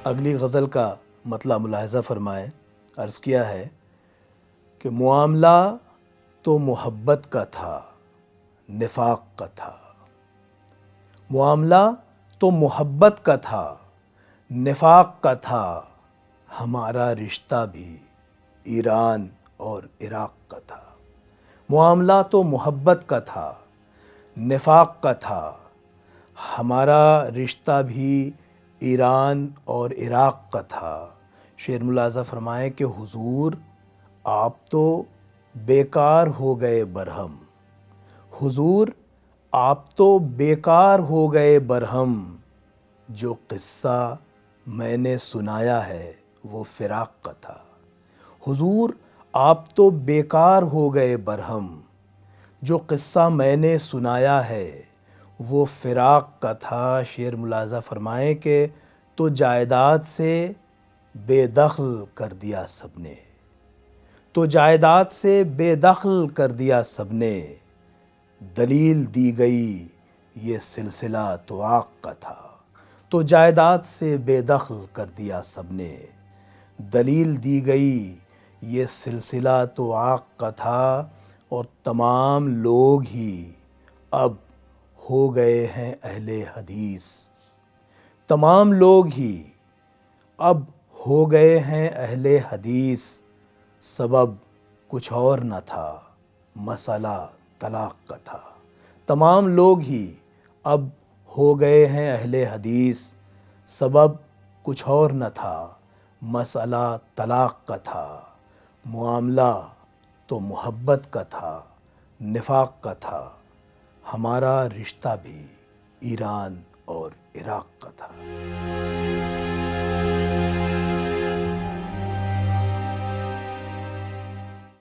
اگلی غزل کا مطلع ملاحظہ فرمائیں۔ عرض کیا ہے کہ معاملہ تو محبت کا تھا، نفاق کا تھا۔ معاملہ تو محبت کا تھا، نفاق کا تھا، ہمارا رشتہ بھی ایران اور عراق کا تھا۔ معاملہ تو محبت کا تھا، نفاق کا تھا، ہمارا رشتہ بھی ایران اور عراق کا تھا۔ شعر ملاحظہ فرمائیں کہ حضور آپ تو بیکار ہو گئے برہم، حضور آپ تو بیکار ہو گئے برہم، جو قصہ میں نے سنایا ہے وہ فراق کا تھا۔ حضور آپ تو بیکار ہو گئے برہم، جو قصہ میں نے سنایا ہے وہ فراق کا تھا۔ شعر ملاحظہ فرمائیں کہ تو جائیداد سے بے دخل کر دیا سب نے، تو جائیداد سے بے دخل کر دیا سب نے، دلیل دی گئی یہ سلسلہ تو آق کا تھا۔ تو جائیداد سے بے دخل کر دیا سب نے، دلیل دی گئی یہ سلسلہ تو آق کا تھا، اور تمام لوگ ہی اب ہو گئے ہیں اہل حدیث، تمام لوگ ہی اب ہو گئے ہیں اہل حدیث، سبب کچھ اور نہ تھا، مسئلہ طلاق کا تھا۔ تمام لوگ ہی اب ہو گئے ہیں اہل حدیث، سبب کچھ اور نہ تھا، مسئلہ طلاق کا تھا۔ معاملہ تو محبت کا تھا، نفاق کا تھا، ہمارا رشتہ بھی ایران اور عراق کا تھا۔